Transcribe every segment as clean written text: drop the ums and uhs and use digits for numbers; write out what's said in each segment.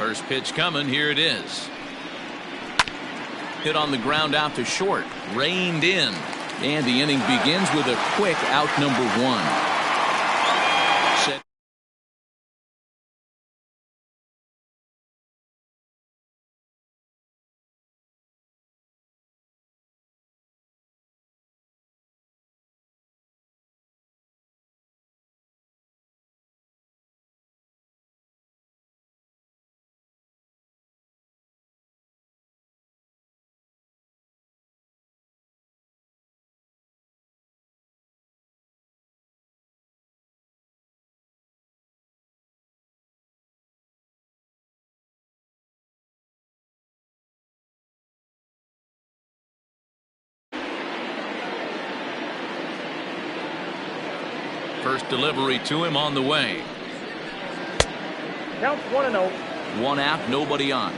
First pitch coming. Here it is. Hit on the ground out to short. Reined in. And the inning begins with a quick out number one. Set. First delivery to him on the way. Count 1-0. One out, nobody on.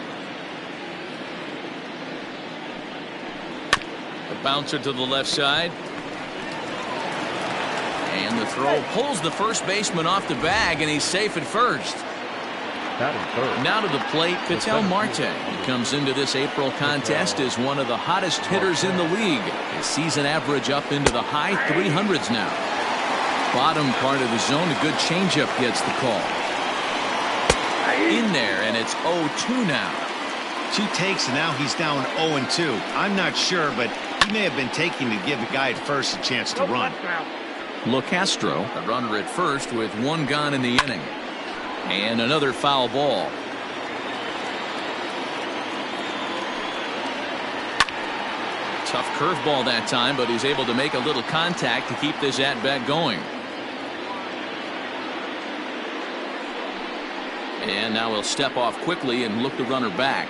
The bouncer to the left side. And the throw pulls the first baseman off the bag, and he's safe at first. Now to the plate, Ketel Marte. He comes into this April contest as one of the hottest hitters in the league. His season average up into the high 300s now. Bottom part of the zone, a good changeup gets the call. In there, and it's 0-2 now. 2 takes, and now he's down 0-2. I'm not sure, but he may have been taking to give the guy at first a chance to run. LeCastro, a runner at first with 1 gone in the inning. And another foul ball. Tough curveball that time, but he's able to make a little contact to keep this at-bat going. And now he'll step off quickly and look the runner back.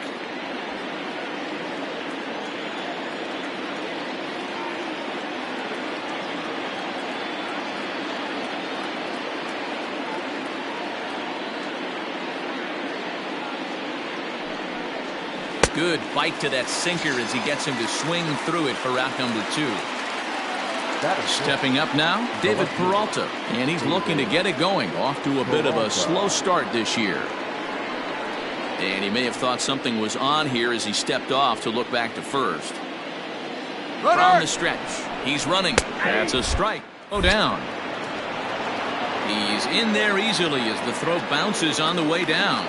Good bite to that sinker as he gets him to swing through it for out number 2. Stepping up now, David Peralta, and he's looking to get it going. Off to a bit of a slow start this year. And he may have thought something was on here as he stepped off to look back to first. From the stretch, he's running. That's a strike. Go down. He's in there easily as the throw bounces on the way down.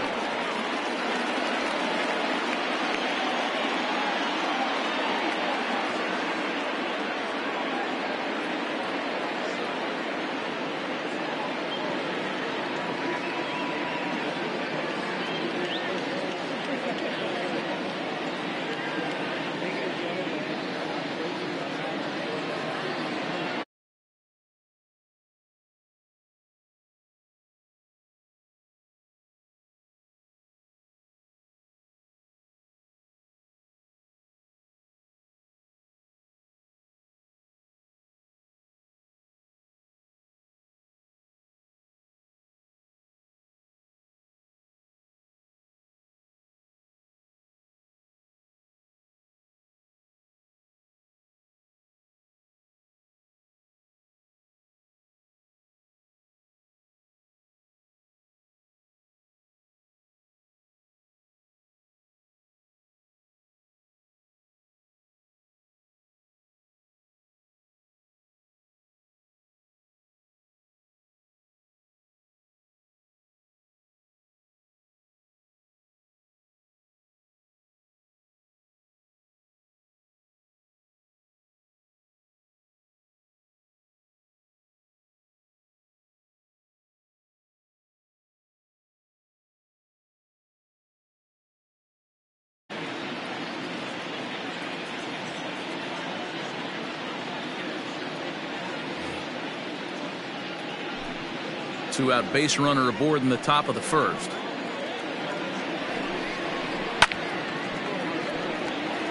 Two-out base runner aboard in the top of the first.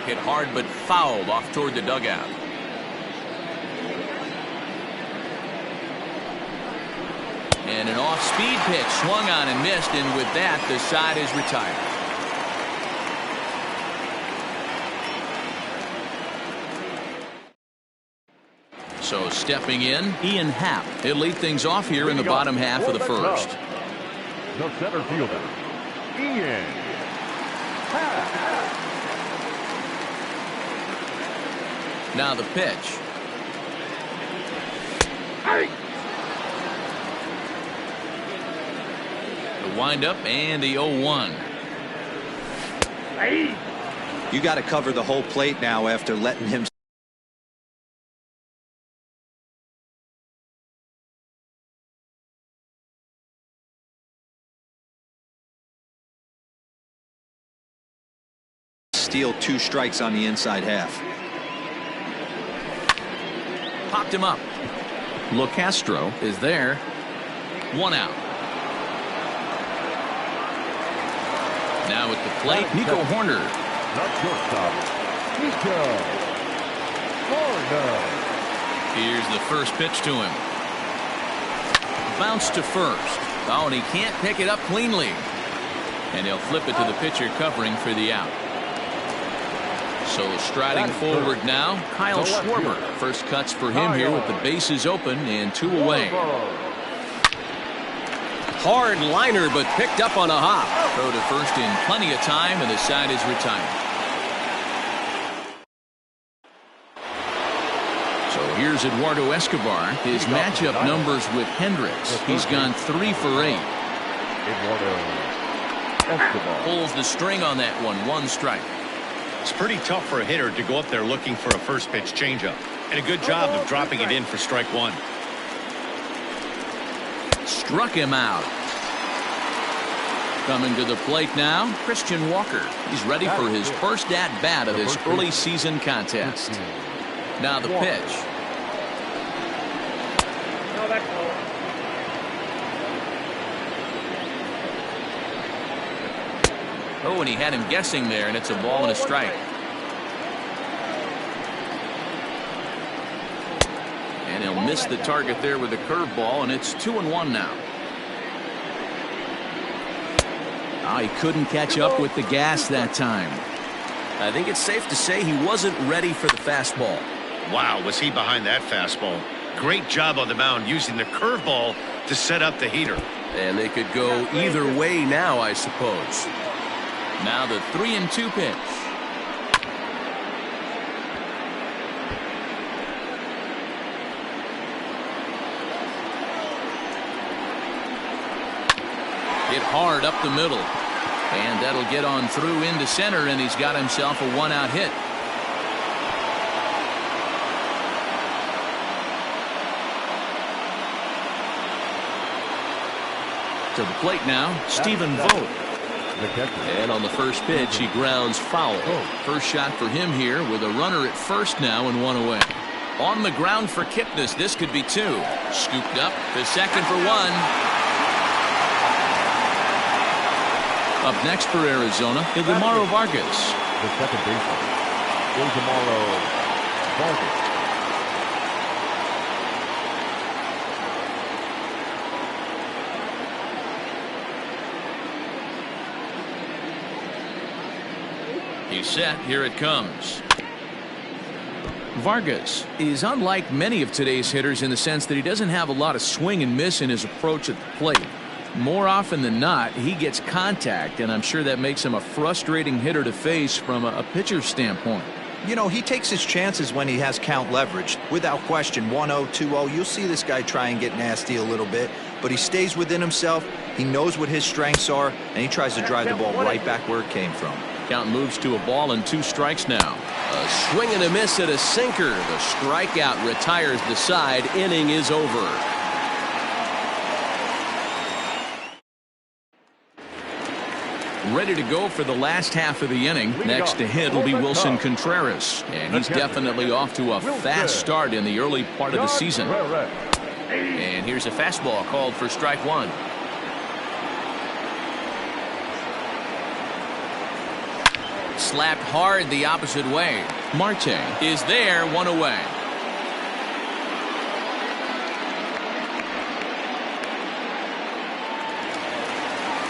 Hit hard but fouled off toward the dugout. And an off-speed pitch swung on and missed, and with that the side is retired. So stepping in, Ian Happ. He'll lead things off here in the bottom half of the first. The center fielder, Ian Now the pitch. The windup and the 0-1. You got to cover the whole plate now after letting him steal 2 strikes on the inside half. Popped him up. LeCastro is there. 1 out. Now at the plate, Nico Horner. Here's the first pitch to him. Bounce to first. Oh, and he can't pick it up cleanly. And he'll flip it to the pitcher covering for the out. So striding forward now, Kyle Schwarber. First cuts for him here with the bases open and 2 away. Hard liner, but picked up on a hop. Throw to first in plenty of time, and the side is retired. So here's Eduardo Escobar. His matchup numbers with Hendricks. He's gone 3 for 8. Pulls the string on that one. 1 strike. It's pretty tough for a hitter to go up there looking for a first pitch changeup. And a good job of dropping it in for strike 1. Struck him out. Coming to the plate now, Christian Walker. He's ready for his first at-bat of this early season contest. Now the pitch. Oh, and he had him guessing there, and it's a ball and a strike. And he'll miss the target there with a curveball, and it's 2-1 now. Oh, he couldn't catch up with the gas that time. I think it's safe to say he wasn't ready for the fastball. Wow, was he behind that fastball. Great job on the mound using the curveball to set up the heater. And they could go either way now, I suppose. Now the 3-2 pitch. Hit hard up the middle. And that'll get on through into center, and he's got himself a 1-out hit. To the plate now, Stephen Vogt. And on the first pitch, he grounds foul. First shot for him here with a runner at first now and 1 away. On the ground for Kipnis. This could be 2. Scooped up to second for 1. Up next for Arizona, Ildemaro Vargas. The second baseman, Ildemaro Vargas. He's set. Here it comes. Vargas is unlike many of today's hitters in the sense that he doesn't have a lot of swing and miss in his approach at the plate. More often than not, he gets contact, and I'm sure that makes him a frustrating hitter to face from a pitcher's standpoint. You know, he takes his chances when he has count leverage. Without question, 1-0, 2-0, you'll see this guy try and get nasty a little bit, but he stays within himself. He knows what his strengths are, and he tries to drive the ball right back where it came from. Count moves to a ball and 2 strikes now. A swing and a miss at a sinker. The strikeout retires the side. Inning is over. Ready to go for the last half of the inning. Next to hit will be Wilson Contreras. And he's definitely off to a fast start in the early part of the season. And here's a fastball called for strike 1. Slapped hard the opposite way. Marte is there, 1 away.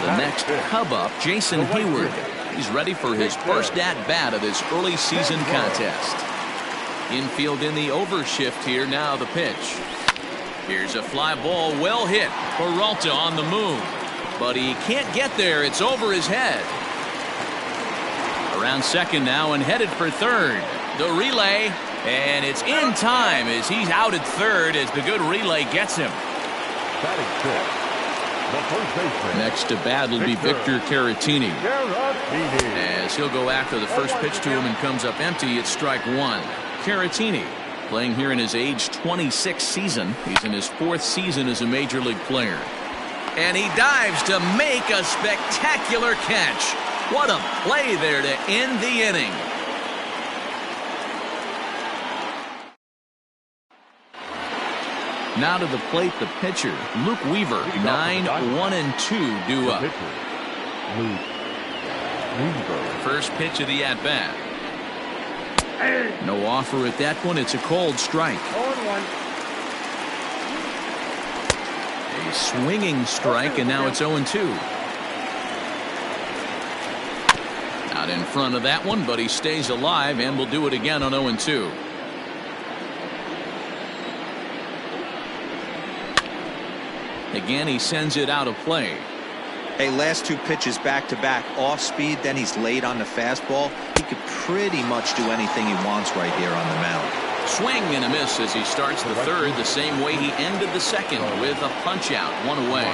The next Cub up, Jason Hayward. He's ready for his first at-bat of this early season contest. Infield in the overshift here. Now the pitch. Here's a fly ball, well hit. Peralta on the move, but he can't get there. It's over his head. Around second now and headed for third. The relay, And it's in time as he's out at third as the good relay gets him. Next to bat will be Victor Caratini. As he'll go after the first pitch to him and comes up empty, it's strike one. Caratini playing here in his age 26 season. He's in his 4th season as a major league player. And he dives to make a spectacular catch. What a play there to end the inning. Now to the plate, the pitcher, Luke Weaver. 9-1-2 due up. First pitch of the at-bat. No offer at that one. It's a cold strike. A swinging strike, and now it's 0-2. Out in front of that one, but he stays alive and will do it again on 0-2. Again, he sends it out of play. Hey, last 2 pitches back-to-back off speed, then he's late on the fastball. He could pretty much do anything he wants right here on the mound. Swing and a miss as he starts the third the same way he ended the second with a punch-out, 1 away.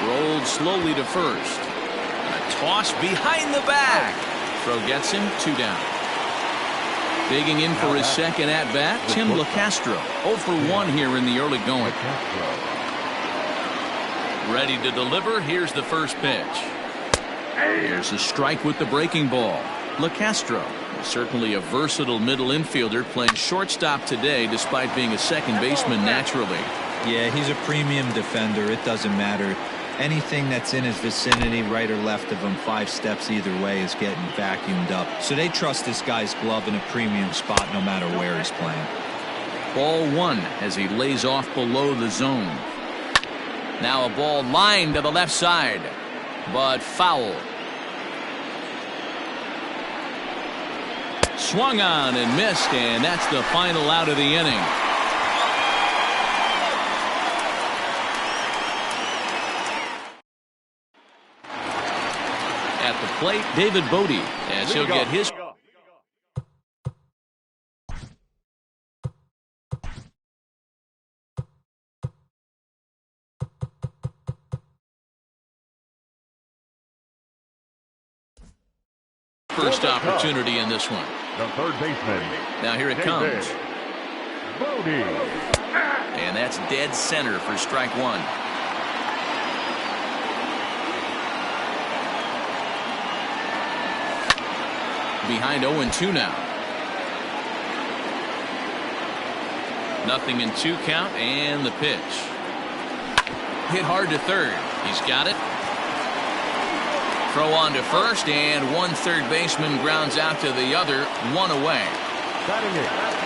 Rolled slowly to first. A toss behind the back. Throw gets him, 2 down. Digging in for his second at-bat, Tim LeCastro. 0 for 1 here in the early going. Ready to deliver. Here's the first pitch. Here's a strike with the breaking ball. LeCastro, certainly a versatile middle infielder, playing shortstop today despite being a second baseman naturally. Yeah, he's a premium defender. It doesn't matter. Anything that's in his vicinity, right or left of him, 5 steps either way, is getting vacuumed up. So they trust this guy's glove in a premium spot no matter where he's playing. Ball 1 as he lays off below the zone. Now a ball lined to the left side, but foul. Swung on and missed, and that's the final out of the inning. At the plate, David Bodie, as he'll get his first opportunity in this one. The third baseman. Now here it comes. And that's dead center for strike one. Behind 0-2 now. Nothing in 2 count, and the pitch. Hit hard to third. He's got it. Throw on to first, and one third baseman grounds out to the other, 1 away.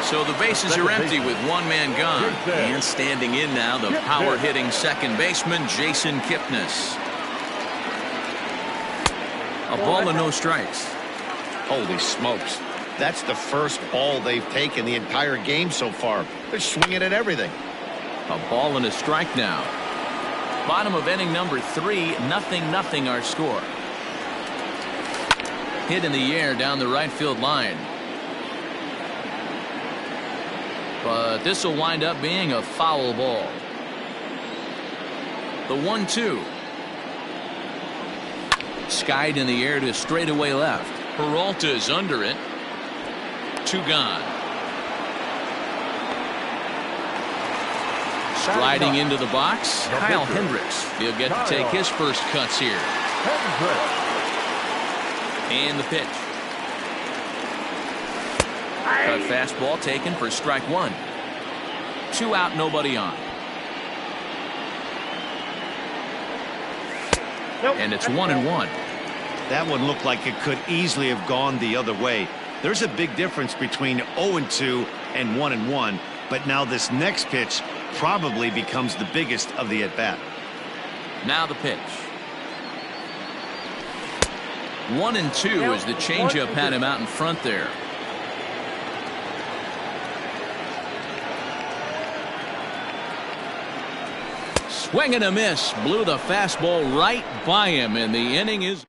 So the bases are empty with 1 man gone. And standing in now, the power-hitting second baseman, Jason Kipnis. A ball and no strikes. Holy smokes. That's the first ball they've taken the entire game so far. They're swinging at everything. A ball and a strike now. Bottom of inning number 3, 0-0 our score. Hit in the air down the right field line. But this will wind up being a foul ball. The 1-2. Skied in the air to straightaway left. Peralta's under it. 2 gone. Sliding into the box, Kyle Hendricks. He'll get to take his first cuts here. And the pitch. Cut fastball taken for strike 1. 2 out, nobody on. And it's 1-1. That one looked like it could easily have gone the other way. There's a big difference between 0-2 and 1-1, but now this next pitch probably becomes the biggest of the at-bat. Now the pitch. 1-2 as the changeup had him out in front there. Swing and a miss. Blew the fastball right by him, and the inning is.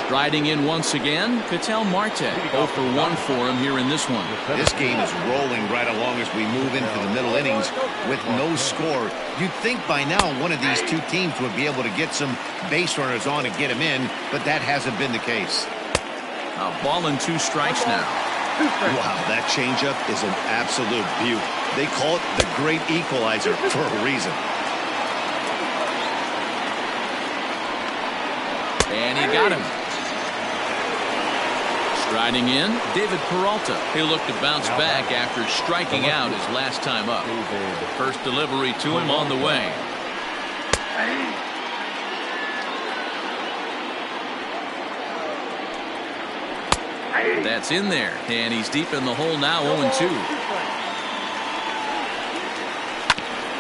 Striding in once again, Ketel Marte. 0 for 1 for him here in this one. This game is rolling right along as we move into the middle innings with no score. You'd think by now one of these two teams would be able to get some base runners on and get them in, but that hasn't been the case. A ball and 2 strikes now. Wow, that changeup is an absolute beaut. They call it the great equalizer for a reason. And he got him. Striding in, David Peralta. He'll look to bounce back after striking out his last time up. First delivery to him on the way. That's in there, and he's deep in the hole now, 0-2.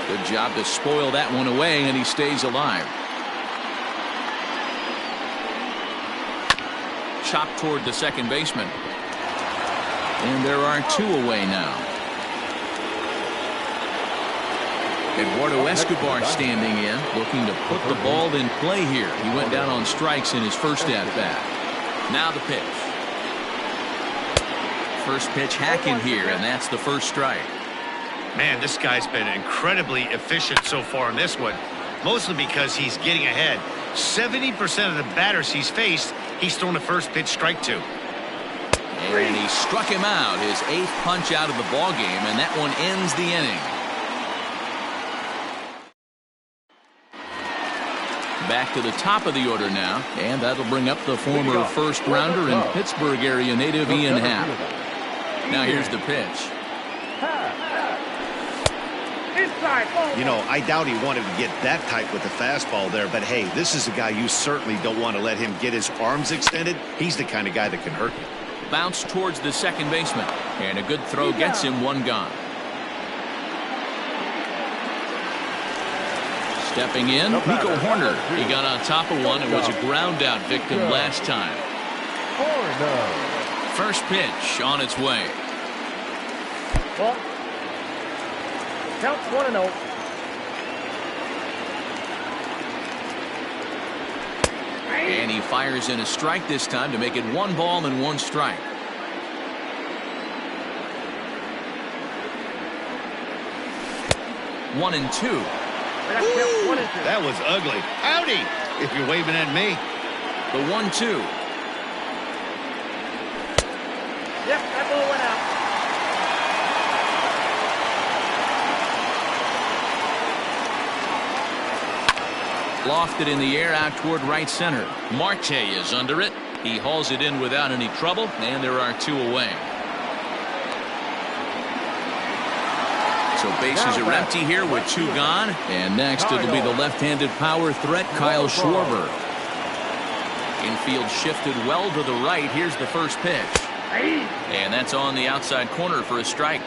Good job to spoil that one away, and he stays alive. Chopped toward the second baseman. And there are 2 away now. Eduardo Escobar standing in, looking to put the ball in play here. He went down on strikes in his first at-bat. Now the pitch. First pitch hacking here, and that's the first strike. Man, this guy's been incredibly efficient so far in this one, mostly because he's getting ahead. 70% of the batters he's faced, he's thrown a first pitch strike to. And he struck him out, his 8th punch out of the ball game, and that one ends the inning. Back to the top of the order now, and that'll bring up the former first rounder and Pittsburgh area native Ian Happ. Now here's the pitch. You know, I doubt he wanted to get that tight with the fastball there, but hey, this is a guy you certainly don't want to let him get his arms extended. He's the kind of guy that can hurt you. Bounce towards the second baseman, and a good throw gets him 1 gone. Stepping in, Nico Horner. He got on top of one and was a ground out victim last time. First pitch on its way. Counts 1-0. And he fires in a strike this time to make it 1 ball and 1 strike. One and two. Ooh, that was ugly. Howdy, if you're waving at me. The 1-2. Yep, that ball went out. Lofted in the air out toward right center. Marte is under it. He hauls it in without any trouble, and there are 2 away. So bases are empty here with 2 gone. And next it'll be the left-handed power threat, Kyle Schwarber. Infield shifted well to the right. Here's the first pitch. And that's on the outside corner for a strike.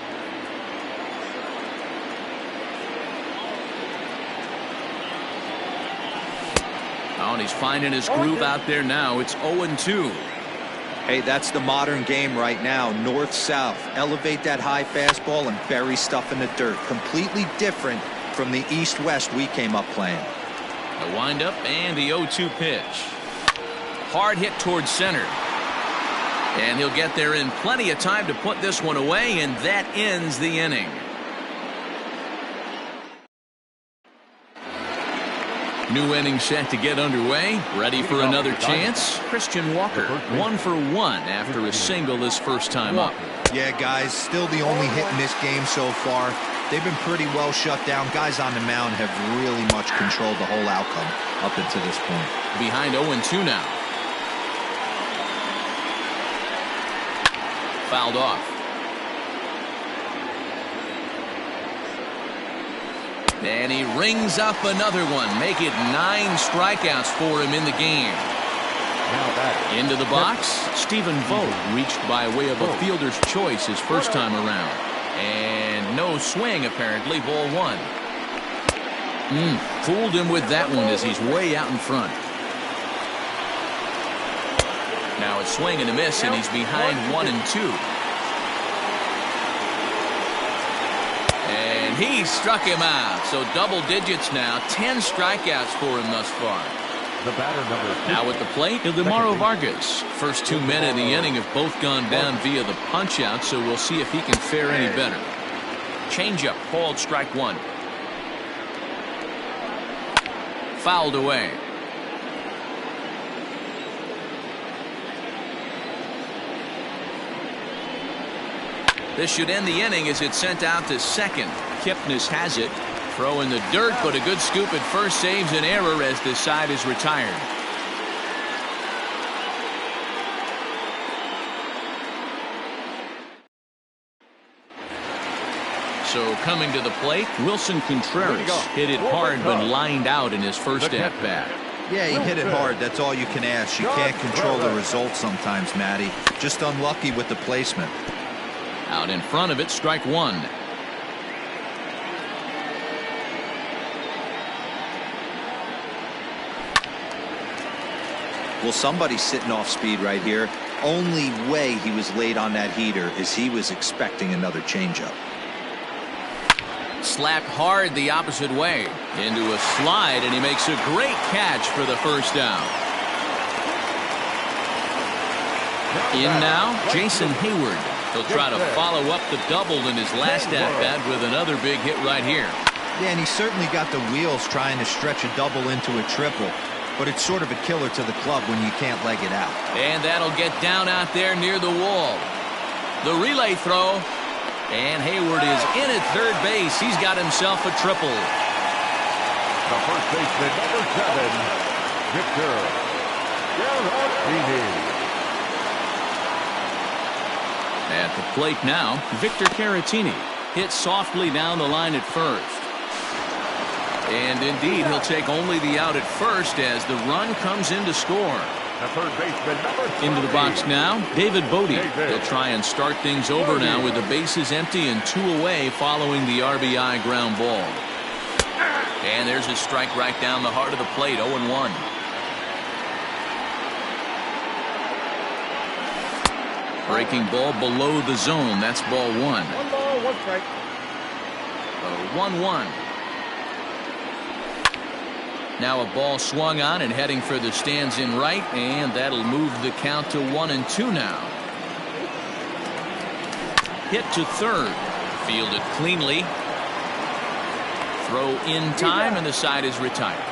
Oh, and he's finding his groove out there now. It's 0-2. Hey, that's the modern game right now. North-south. Elevate that high fastball and bury stuff in the dirt. Completely different from the east-west we came up playing. The windup and the 0-2 pitch. Hard hit towards center. And he'll get there in plenty of time to put this one away, and that ends the inning. New inning set to get underway. Ready for another chance. Christian Walker, 1 for 1 after a single this first time up. Yeah, guys, still the only hit in this game so far. They've been pretty well shut down. Guys on the mound have really much controlled the whole outcome up until this point. Behind 0-2 now. Fouled off. And he rings up another one. Make it 9 strikeouts for him in the game. Into the box, Stephen Vogt reached by way of a fielder's choice his first time around. And no swing, apparently. Ball 1. Fooled him with that one as he's way out in front. Now a swing and a miss, and he's behind 1-2. And he struck him out. So double digits now. 10 strikeouts for him thus far. The batter number 50. Now at the plate, Ildemaro Vargas. First 2 men in the inning have both gone down via the punch-out, so we'll see if he can fare any better. Changeup called strike one. Fouled away. This should end the inning as it's sent out to second. Kipnis has it. Throw in the dirt, but a good scoop at first saves an error as this side is retired. So coming to the plate, Wilson Contreras hit it hard but lined out in his first at-bat. Yeah, he hit it hard. That's all you can ask. You can't control the result sometimes, Matty. Just unlucky with the placement. Out in front of it, strike one. Well, somebody's sitting off speed right here. Only way he was late on that heater is he was expecting another changeup. Slapped hard the opposite way into a slide, and he makes a great catch for the first down. In now, Jason Hayward. He'll try to follow up the double in his last at-bat with another big hit right here. Yeah, and he certainly got the wheels trying to stretch a double into a triple. But it's sort of a killer to the club when you can't leg it out. And that'll get down out there near the wall. The relay throw. And Hayward is in at third base. He's got himself a triple. The first baseman, number 7, Victor Caratini. At the plate now, Victor Caratini hits softly down the line at first. And indeed, he'll take only the out at first as the run comes in to score. The third baseman, number 20. Into the box now, David Bodie. He'll try and start things over now with the bases empty and 2 away following the RBI ground ball. And there's a strike right down the heart of the plate, 0-1. Breaking ball below the zone. That's ball 1. 1 ball, 1 strike. 1-1. Now a ball swung on and heading for the stands in right, and that'll move the count to 1-2 now. Hit to third. Fielded cleanly. Throw in time, and the side is retired.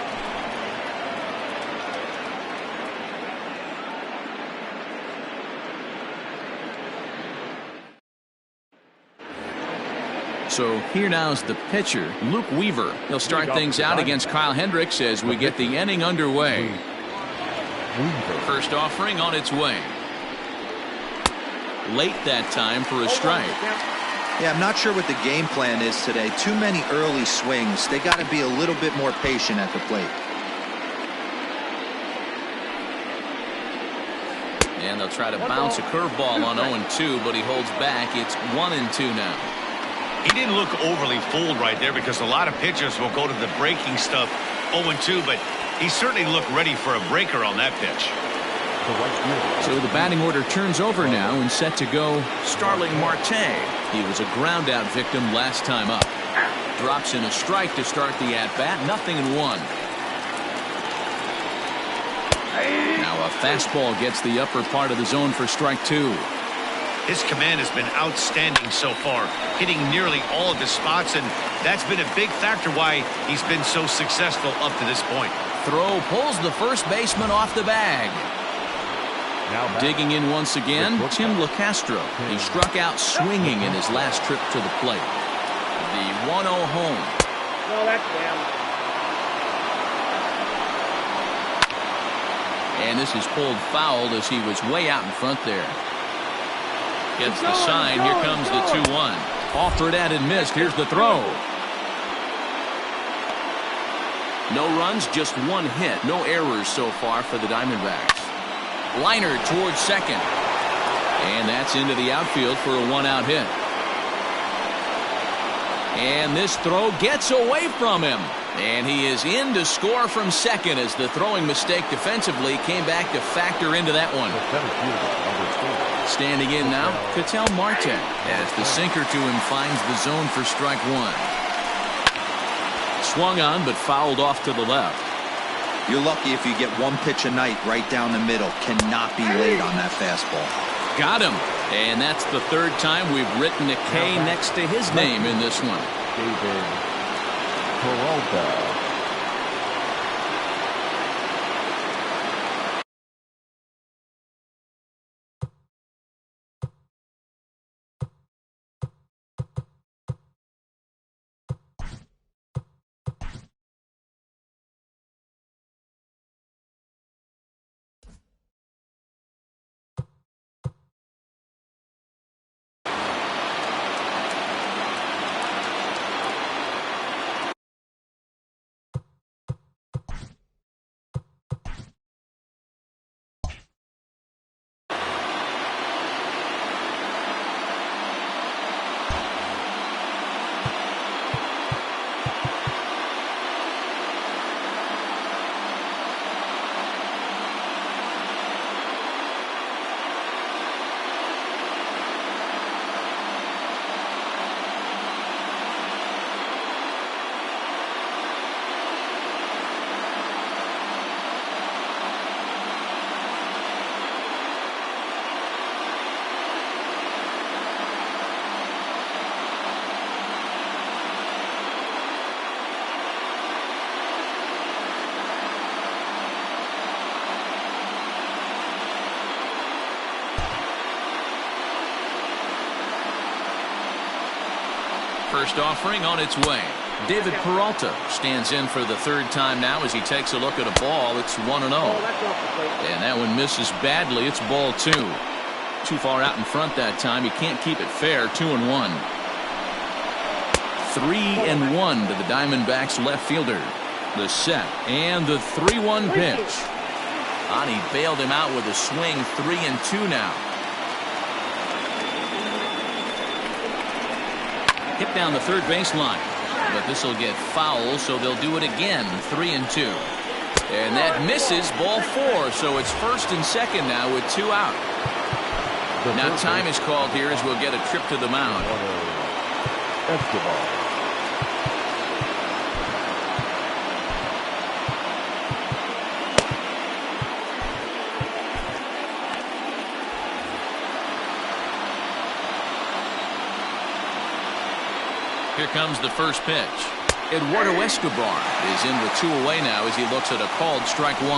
So here now's the pitcher, Luke Weaver. He'll start things out against Kyle Hendricks as we get the inning underway. First offering on its way. Late that time for a strike. Yeah, I'm not sure what the game plan is today. Too many early swings. They got to be a little bit more patient at the plate. And they'll try to bounce a curveball on 0-2, but he holds back. It's 1-2 now. He didn't look overly fooled right there because a lot of pitchers will go to the breaking stuff 0-2, but he certainly looked ready for a breaker on that pitch. So the batting order turns over now and set to go Starling Marte. He was a ground out victim last time up. Drops in a strike to start the at-bat. 0-1. Now a fastball gets the upper part of the zone for strike 2. His command has been outstanding so far, hitting nearly all of his spots, and that's been a big factor why he's been so successful up to this point. Throw pulls the first baseman off the bag. Now digging in once again, Tim LeCastro. He struck out swinging in his last trip to the plate. The 1-0 home. No, that's down. And this is pulled foul as he was way out in front there. Gets the sign. Here comes the 2-1. Offered at and missed. Here's the throw. No runs, just 1 hit. No errors so far for the Diamondbacks. Liner towards second. And that's into the outfield for a 1-out hit. And this throw gets away from him. And he is in to score from second as the throwing mistake defensively came back to factor into that one. Standing in now, Ketel Marte as the sinker to him finds the zone for strike 1. Swung on but fouled off to the left. You're lucky if you get one pitch a night right down the middle. Cannot be late on that fastball. Got him. And that's the third time we've written a K next to his name in this one. David Peralta. First offering on its way. David Peralta stands in for the third time now as he takes a look at a ball. It's 1-0. And that one misses badly. It's ball 2. Too far out in front that time. He can't keep it fair. 2-1. 3-1 to the Diamondbacks left fielder. The set and the 3-1 pitch. Ani bailed him out with a swing. 3-2 now. Hit down the third baseline, but this will get foul, so they'll do it again. 3-2, and that misses. Ball 4, so it's first and second now with 2 out. Now time is called here as we'll get a trip to the mound. Here comes the first pitch. Eduardo Escobar is in with 2 away now as he looks at a called strike 1.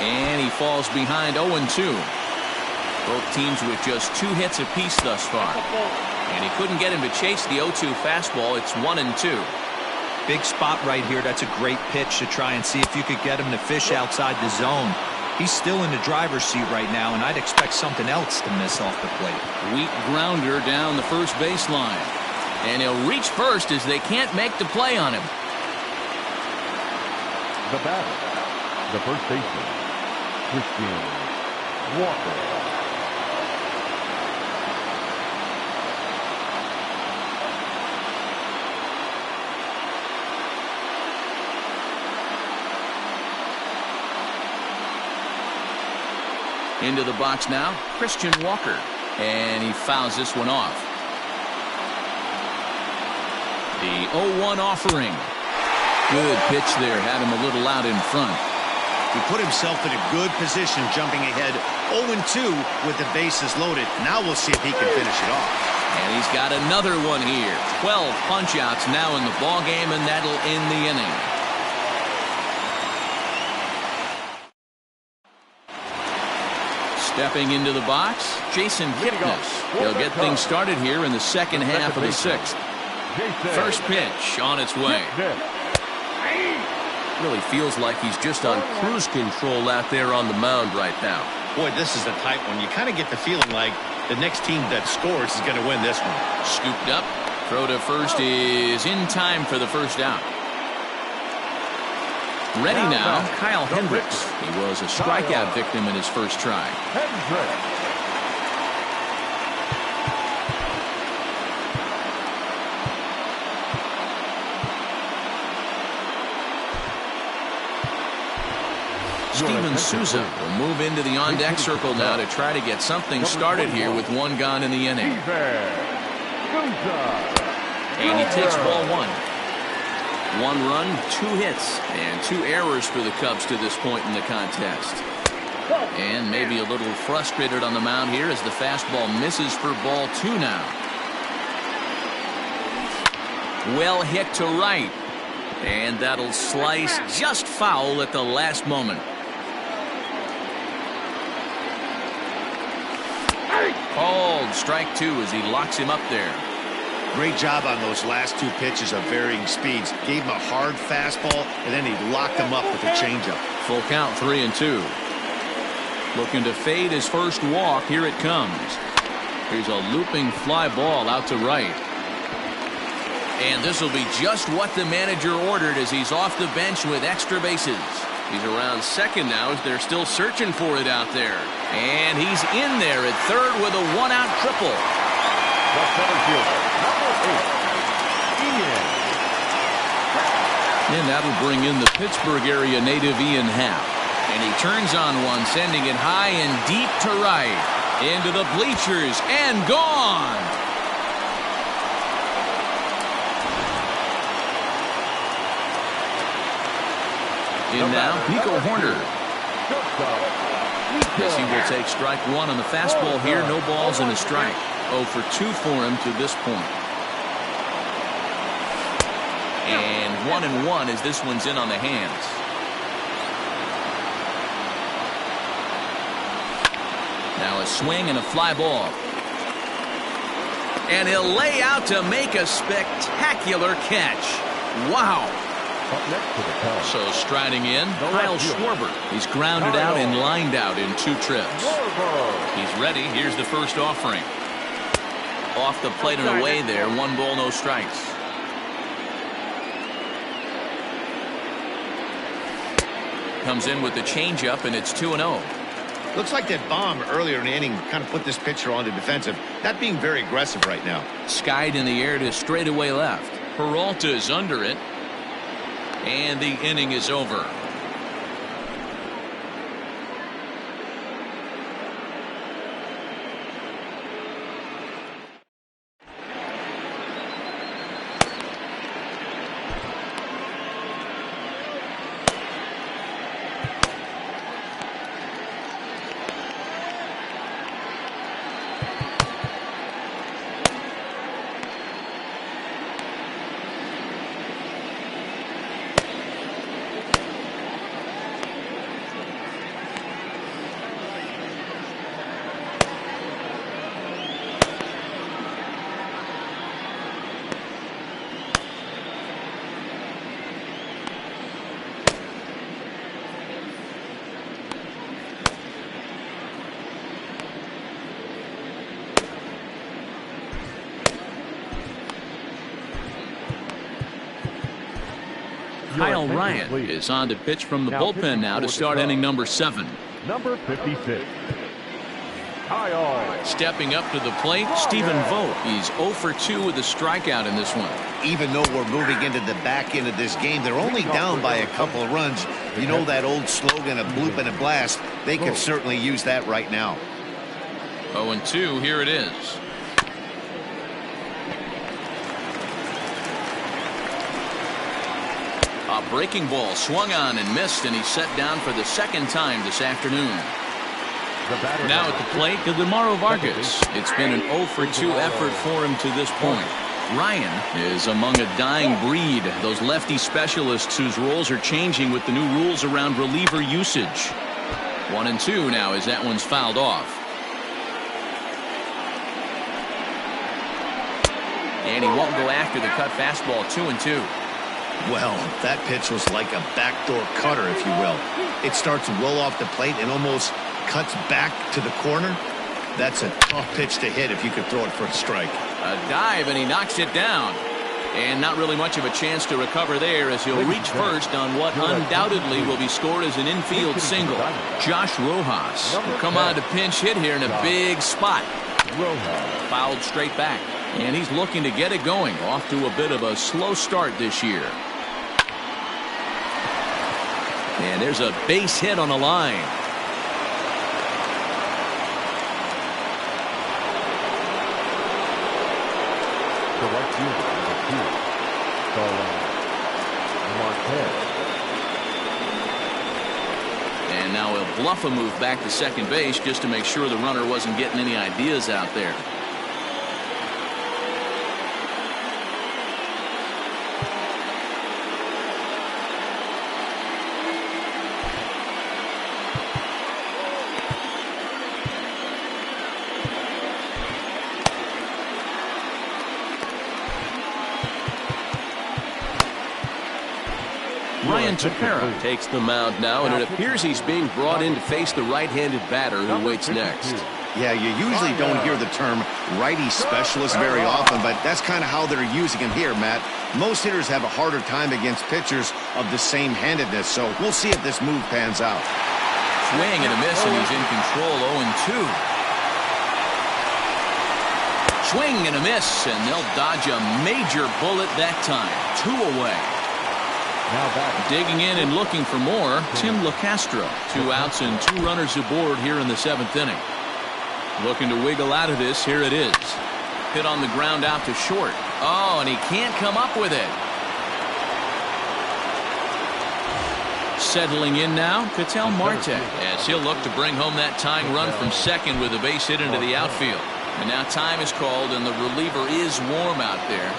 And he falls behind 0-2. Both teams with just 2 hits apiece thus far. And he couldn't get him to chase the 0-2 fastball. It's 1-2. Big spot right here. That's a great pitch to try and see if you could get him to fish outside the zone. He's still in the driver's seat right now, and I'd expect something else to miss off the plate. Weak grounder down the first baseline. And he'll reach first as they can't make the play on him. The batter, the first baseman, Christian Walker. Into the box now, Christian Walker. And he fouls this one off. The 0-1 offering. Good pitch there. Had him a little out in front. He put himself in a good position jumping ahead 0-2 with the bases loaded. Now we'll see if he can finish it off. And he's got another one here. 12 punch-outs now in the ball game, and that'll end the inning. Stepping into the box, Jason Kipnis. He'll get things started here in the second half of the 6th. First pitch on its way. Really feels like he's just on cruise control out there on the mound right now. Boy, this is a tight one. You kind of get the feeling like the next team that scores is going to win this one. Scooped up. Throw to first is in time for the first out. Ready now, Kyle Hendricks. He was a strikeout victim in his first try. Steven Souza will move into the on-deck circle now to try to get something started here with 1 gone in the inning. And he takes ball 1. 1 run, 2 hits, and 2 errors for the Cubs to this point in the contest. And maybe a little frustrated on the mound here as the fastball misses for ball 2 now. Well hit to right. And that'll slice just foul at the last moment. Called strike 2 as he locks him up there. Great job on those last 2 pitches of varying speeds. Gave him a hard fastball, and then he locked him up with a changeup. Full count, 3-2. Looking to fade his first walk. Here it comes. Here's a looping fly ball out to right. And this will be just what the manager ordered as he's off the bench with extra bases. He's around second now as they're still searching for it out there. And he's in there at third with a 1-out triple. The center fielder, number 8, Ian. And that'll bring in the Pittsburgh area native Ian Happ. And he turns on one, sending it high and deep to right. Into the bleachers and gone. In now, Nico Horner. As he will take strike 1 on the fastball here. No balls and a strike. 0 for 2 for him to this point. And 1-1 as this one's in on the hands. Now a swing and a fly ball. And he'll lay out to make a spectacular catch. Wow. Up next to the count. So striding in, Kyle Schwarber. He's grounded out and lined out in 2 trips. He's ready. Here's the first offering. Off the plate and away there. 1 ball, no strikes. Comes in with the changeup, and it's 2-0. Looks like that bomb earlier in the inning kind of put this pitcher on the defensive. Not being very aggressive right now. Skied in the air to straightaway left. Peralta is under it. And the inning is over. Kyle Ryan is on to pitch from the bullpen now to start inning number 7. Number 56. Kyle. Stepping up to the plate, Stephen Vogt. He's 0 for 2 with a strikeout in this one. Even though we're moving into the back end of this game, they're only down by a couple of runs. You know that old slogan, a bloop and a blast. They could certainly use that right now. 0-2, here it is. A breaking ball swung on and missed, and he's set down for the 2nd time this afternoon. Now at the plate, Guillermo Vargas. It's been an 0 for 2 effort for him to this point. Ryan is among a dying breed, those lefty specialists whose roles are changing with the new rules around reliever usage. 1-2 now as that one's fouled off. And he won't go after the cut fastball. 2-2. Well, that pitch was like a backdoor cutter, if you will. It starts well off the plate and almost cuts back to the corner. That's a tough pitch to hit if you could throw it for a strike. A dive, and he knocks it down. And not really much of a chance to recover there as he'll reach first on what undoubtedly will be scored as an infield single. Josh Rojas will come on to pinch hit here in a big spot. Fouled straight back. And he's looking to get it going. Off to a bit of a slow start this year. And there's a base hit on the line. And now he'll bluff a move back to second base just to make sure the runner wasn't getting any ideas out there. Ryan Tepera takes the mound now, and it appears he's being brought in to face the right-handed batter who waits next. Yeah, you usually don't hear the term righty specialist very often, but that's kind of how they're using him here, Matt. Most hitters have a harder time against pitchers of the same handedness, so we'll see if this move pans out. Swing and a miss, and he's in control. 0-2. Swing and a miss, and they'll dodge a major bullet that time. 2 away. Now back. Digging in and looking for more, Tim LaCastro. 2 outs and 2 runners aboard here in the 7th inning. Looking to wiggle out of this. Here it is. Hit on the ground out to short. Oh, and he can't come up with it. Settling in now, Ketel Marte, as he'll look to bring home that tying run from second with a base hit into the outfield. And now time is called, and the reliever is warm out there.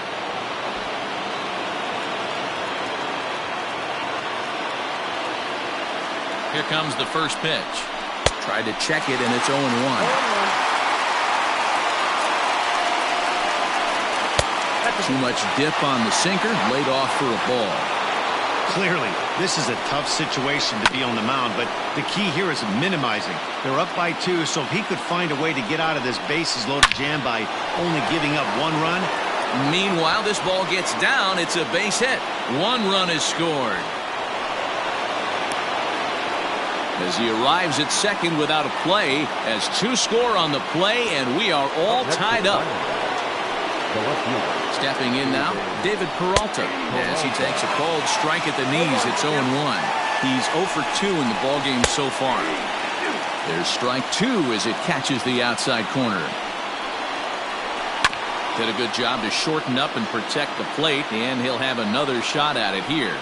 Here comes the first pitch. Tried to check it, and it's 0-1. Too much dip on the sinker, laid off for a ball. Clearly, this is a tough situation to be on the mound, but the key here is minimizing. They're up by 2, so if he could find a way to get out of this bases-loaded jam by only giving up 1 run. Meanwhile, this ball gets down. It's a base hit. 1 run is scored. As he arrives at second without a play, has 2 score on the play, and we are all tied up. Stepping in now, David Peralta, as he takes a called strike at the knees. It's 0-1. He's 0 for 2 in the ballgame so far. There's strike 2 as it catches the outside corner. Did a good job to shorten up and protect the plate, and he'll have another shot at it here.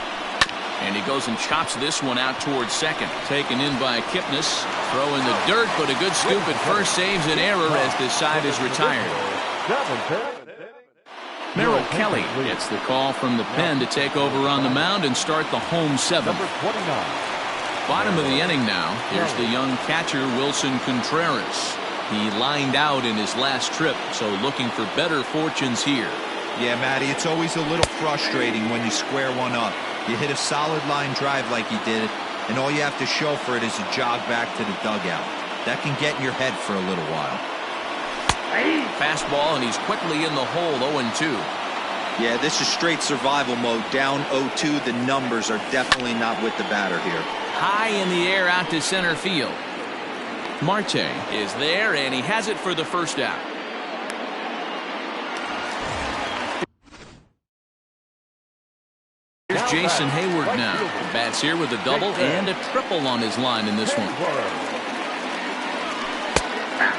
And he goes and chops this one out towards second. Taken in by Kipnis. Throw in the dirt, but a good scoop at first saves an error as this side is retired. Merrill Kelly gets the call from the pen to take over on the mound and start the home 7th. Bottom of the inning now. Here's the young catcher, Wilson Contreras. He lined out in his last trip, so looking for better fortunes here. Yeah, Matty, it's always a little frustrating when you square one up. You hit a solid line drive like he did, and all you have to show for it is a jog back to the dugout. That can get in your head for a little while. Fastball, and he's quickly in the hole. 0-2. Yeah, this is straight survival mode. Down 0-2. The numbers are definitely not with the batter here. High in the air out to center field. Marte is there, and he has it for the first out. Here's Jason Hayward now. Bats here with a double and a triple on his line in this one.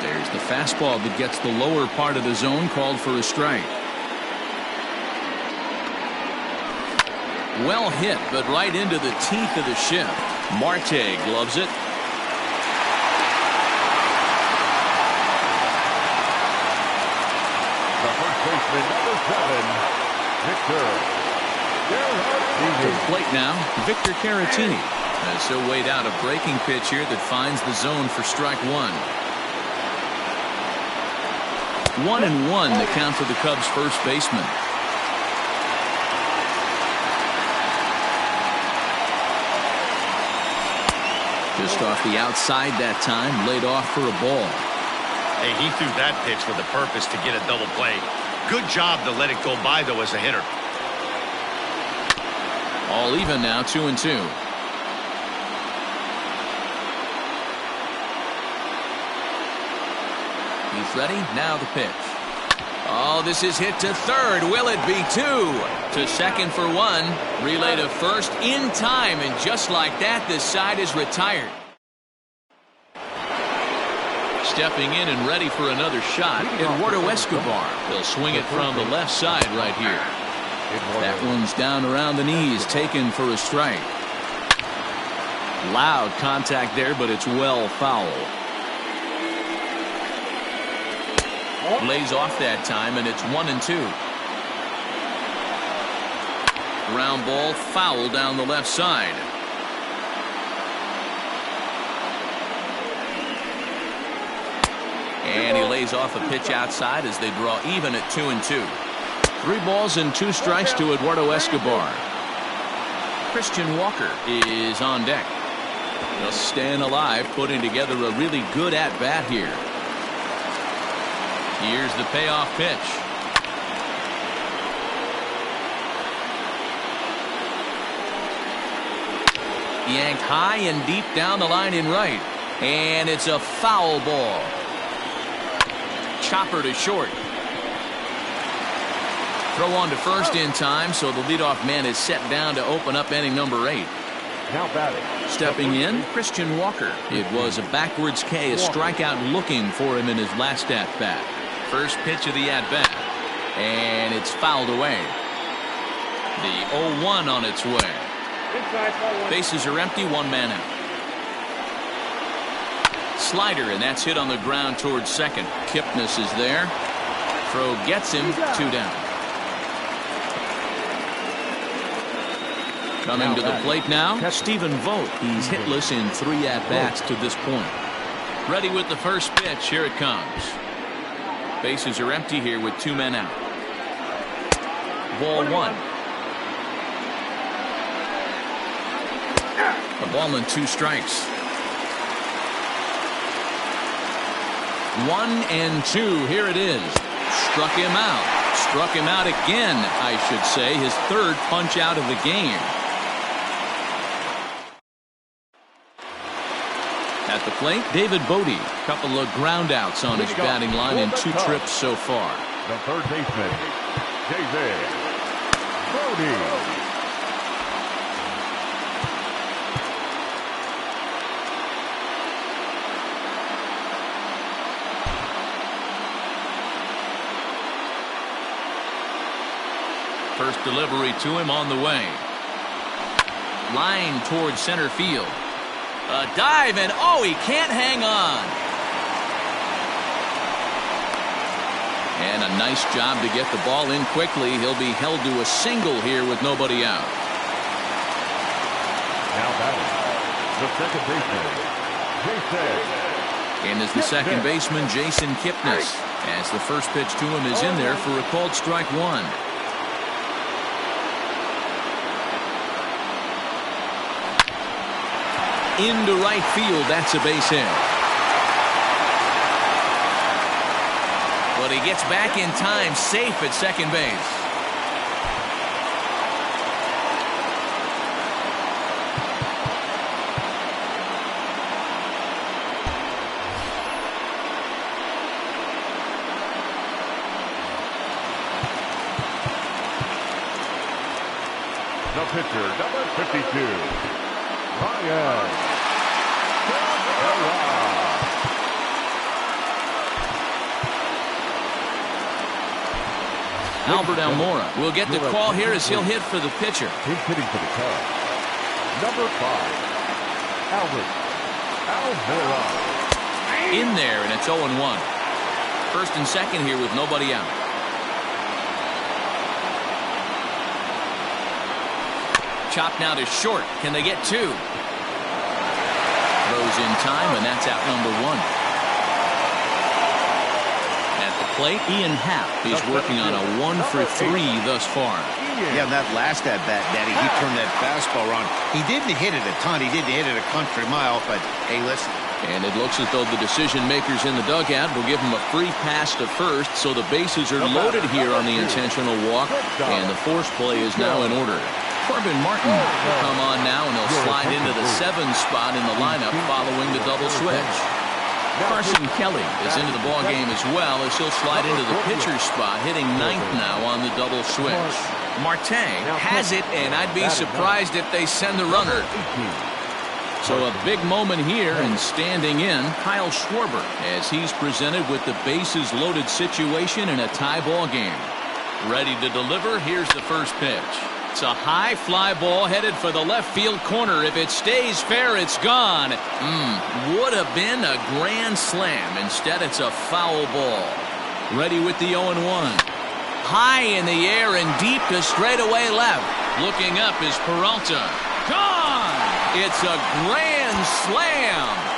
There's the fastball that gets the lower part of the zone, called for a strike. Well hit, but right into the teeth of the shift. Marte gloves it. The first baseman, number 7, Victor. To the plate now, Victor Caratini. As he'll wait out a breaking pitch here that finds the zone for strike 1. 1-1 the count for the Cubs' first baseman. Just off the outside that time, laid off for a ball. Hey, he threw that pitch with a purpose to get a double play. Good job to let it go by, though, as a hitter. All even now, 2-2. He's ready. Now the pitch. Oh, this is hit to third. Will it be 2? To second for 1. Relay to first in time, and just like that, this side is retired. Stepping in and ready for another shot, Eduardo Escobar. They'll swing it from the left side right here. That one's down around the knees, taken for a strike. Loud contact there, but it's well foul. Lays off that time, and it's 1-2. Ground ball foul down the left side. And he lays off a pitch outside as they draw even at 2-2. 3 balls and 2 strikes to Eduardo Escobar. Christian Walker is on deck. Just staying alive, putting together a really good at-bat here. Here's the payoff pitch. Yanked high and deep down the line in right. And it's a foul ball. Chopper to short. Throw on to first in time, so the leadoff man is set down to open up inning number 8. Now batting. Stepping in, Christian Walker. It was a backwards K, a strikeout looking for him in his last at-bat. First pitch of the at-bat. And it's fouled away. The 0-1 on its way. Bases are empty, 1 man out. Slider, and that's hit on the ground towards second. Kipnis is there. Throw gets him, 2 down. Coming to the plate now, Stephen Vogt. He's hitless in 3 at-bats to this point. Ready with the first pitch. Here it comes. Bases are empty here with 2 men out. Ball 1. A ball and 2 strikes. 1-2. Here it is. Struck him out. Struck him out again, I should say. His 3rd punch out of the game. At the plate, David Bodie. Couple of ground outs on his batting line in 2 trips so far. The third baseman, David Bodie. First delivery to him on the way. Line towards center field. A dive, and oh, he can't hang on. And a nice job to get the ball in quickly. He'll be held to a single here with nobody out. Now batting, the second baseman, Jason. And as the second baseman, Jason Kipnis. As the first pitch to him is in there for a called strike 1. Into right field, that's a base hit. But he gets back in time, safe at second base. The pitcher, number 52. Ryan. Albert Almora will get the call here as he'll hit for the pitcher. He's hitting for the Cubs. Number 5, Albert Almora. In there, and it's 0-1. First and second here with nobody out. Chop now to short. Can they get 2? Throws in time, and that's out number 1. At the plate, Ian Happ is working on a 1-for-3 thus far. Yeah, that last at-bat, Daddy, he turned that fastball around. He didn't hit it a ton. He didn't hit it a country mile, but, hey, listen. And it looks as though the decision makers in the dugout will give him a free pass to first, so the bases are loaded here on the intentional walk, and the force play is now in order. Corbin Martin will come on now, and he'll slide into the 7 spot in the lineup following the double switch. Carson Kelly is into the ballgame as well, as he'll slide into the pitcher's spot, hitting 9th now on the double switch. Marte has it, and I'd be surprised if they send the runner. So a big moment here, and standing in, Kyle Schwarber, as he's presented with the bases loaded situation in a tie ball game. Ready to deliver, here's the first pitch. It's a high fly ball headed for the left field corner. If it stays fair, it's gone. Would have been a grand slam. Instead, it's a foul ball. Ready with the 0-1. High in the air and deep to straightaway left. Looking up is Peralta. Gone! It's a grand slam.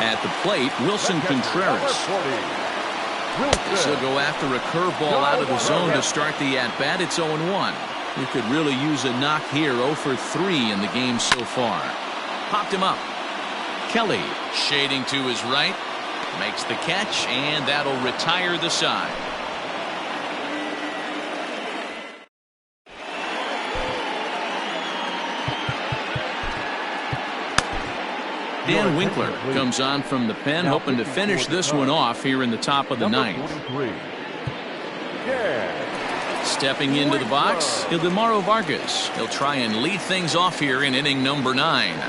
At the plate, Wilson Contreras. He'll go after a curveball out of the zone to start the at-bat. It's 0-1. He could really use a knock here. 0 for 3 in the game so far. Popped him up. Kelly shading to his right. Makes the catch, and that'll retire the side. Dan Winkler comes on from the pen, hoping to finish this one off here in the top of the ninth. Stepping into the box, Ildemaro Vargas. He'll try and lead things off here in inning number 9.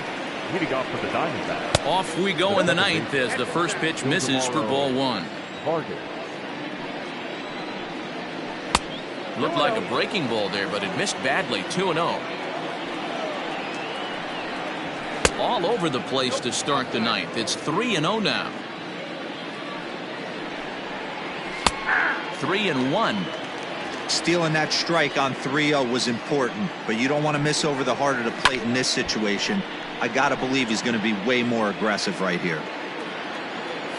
Leading off for the Diamondbacks. Off we go in the ninth as the first pitch misses for ball 1. Looked like a breaking ball there, but it missed badly. 2-0. All over the place to start the ninth. It's 3-0 now. 3-1. Stealing that strike on 3-0 was important, but you don't want to miss over the heart of the plate in this situation. I got to believe he's going to be way more aggressive right here.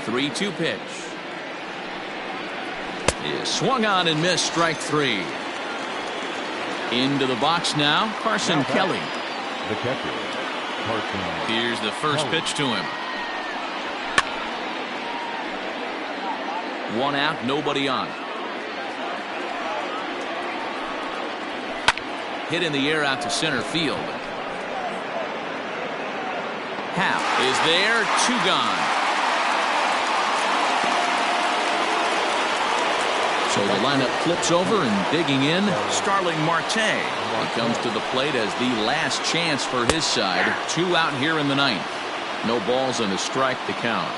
3-2 pitch. Is swung on and missed. Strike 3. Into the box now, Carson Kelly. The catcher, Carson. Here's the first pitch to him. 1 out, nobody on. Hit in the air out to center field. Half is there, 2 gone. So the lineup flips over, and digging in, Starling Marte. He comes to the plate as the last chance for his side. 2 out here in the ninth. No balls and a strike to count.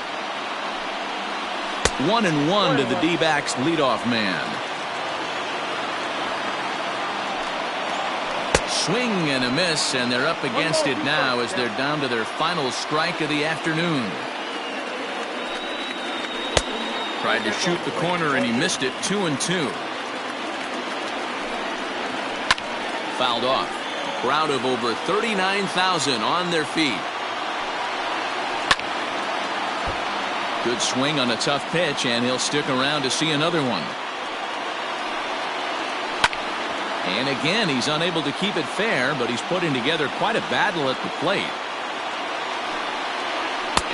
1-1 to the D-backs leadoff man. Swing and a miss, and they're up against it now as they're down to their final strike of the afternoon. Tried to shoot the corner and he missed it. 2-2. Fouled off. A crowd of over 39,000 on their feet. Good swing on a tough pitch, and he'll stick around to see another one. And again, he's unable to keep it fair, but he's putting together quite a battle at the plate.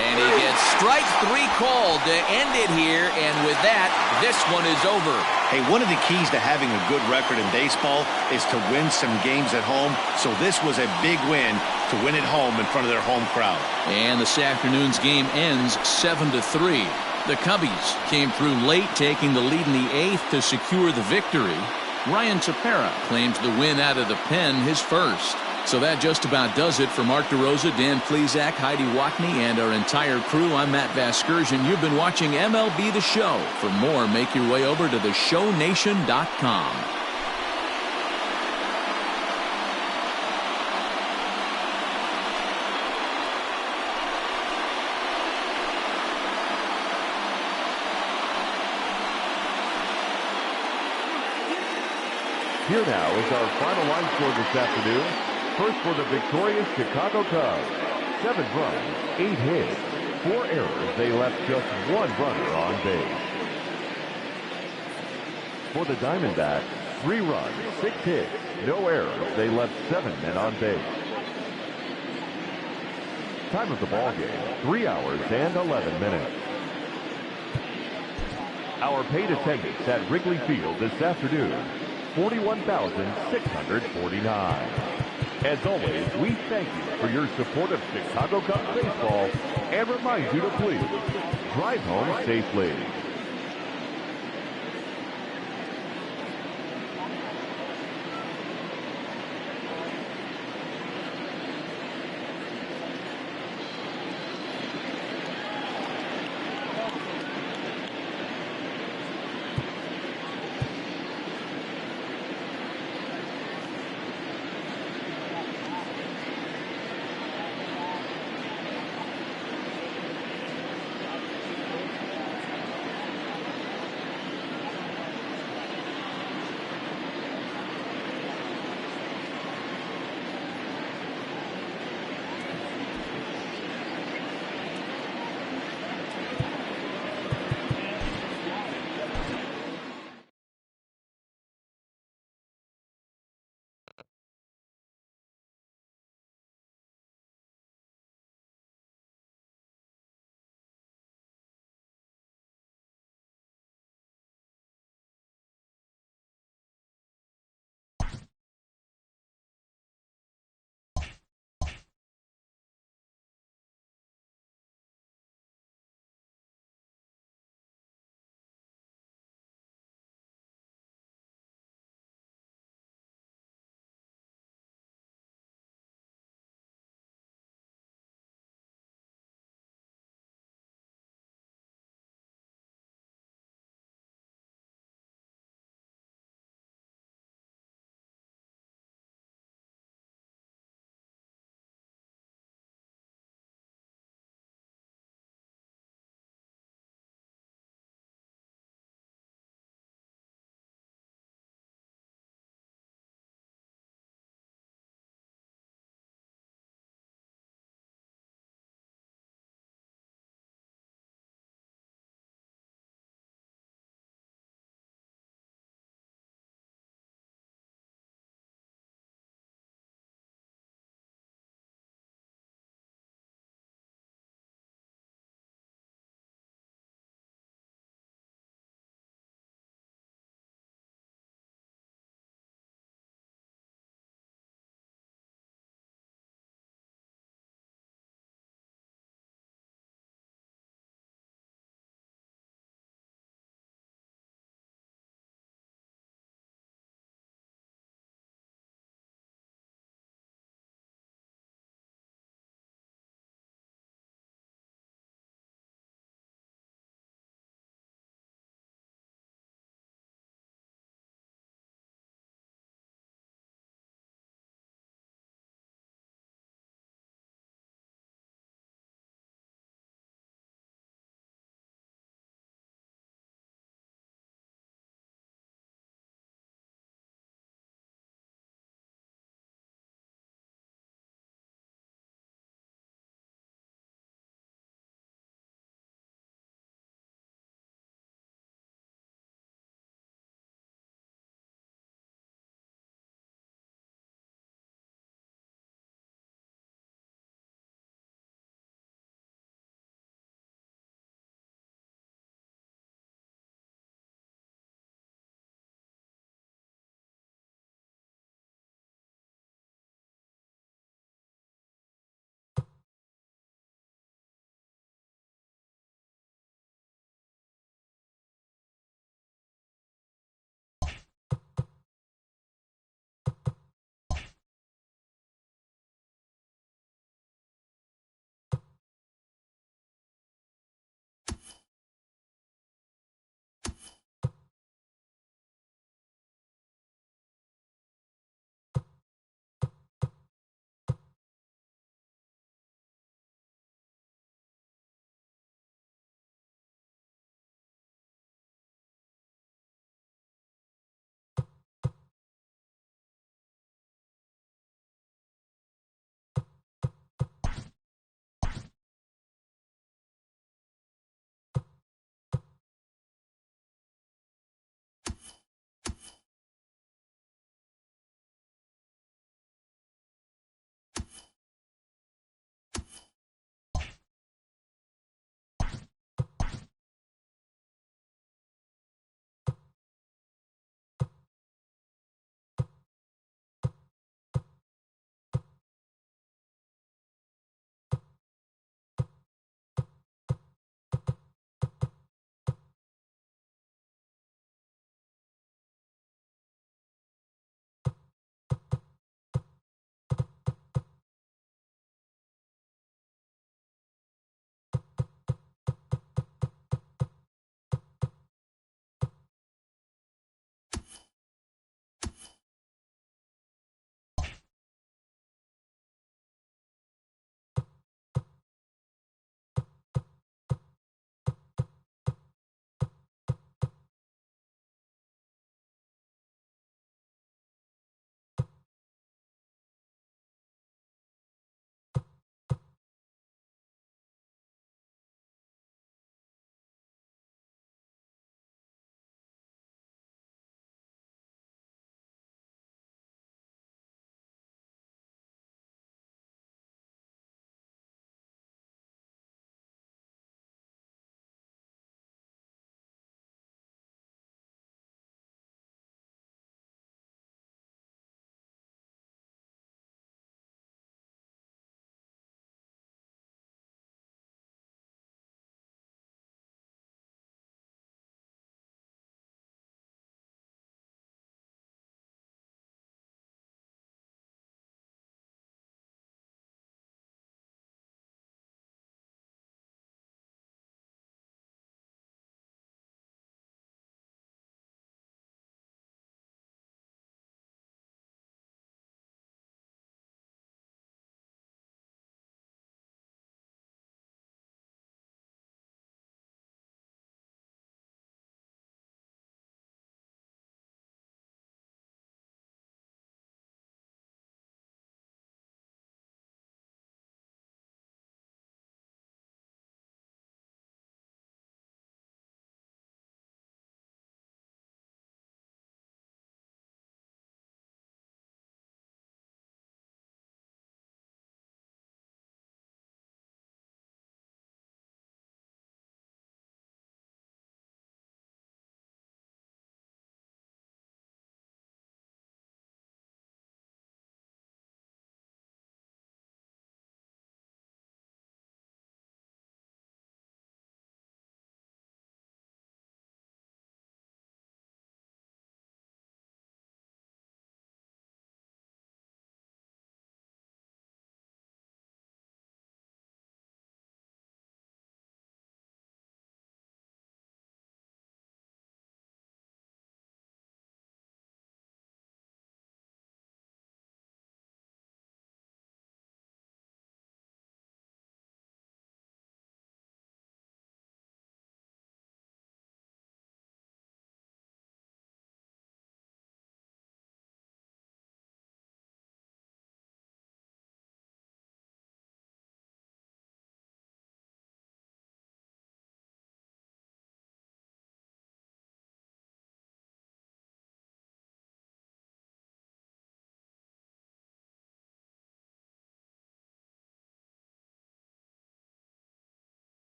And he gets strike 3 called to end it here, and with that, this one is over. Hey, one of the keys to having a good record in baseball is to win some games at home, so this was a big win to win at home in front of their home crowd. And this afternoon's game ends 7-3. The Cubbies came through late, taking the lead in the 8th to secure the victory. Ryan Tepera claims the win out of the pen, his first. So that just about does it for Mark DeRosa, Dan Plesac, Heidi Watney, and our entire crew. I'm Matt Vasgersian. You've been watching MLB The Show. For more, make your way over to theshownation.com. Here now is our final line score this afternoon. First for the victorious Chicago Cubs. 7 runs, 8 hits, 4 errors. They left just 1 runner on base. For the Diamondbacks, 3 runs, 6 hits, no errors. They left 7 men on base. Time of the ball game, 3 hours and 11 minutes. Our paid attendance at Wrigley Field this afternoon, 41,649. As always, we thank you for your support of Chicago Cubs baseball and remind you to please drive home safely.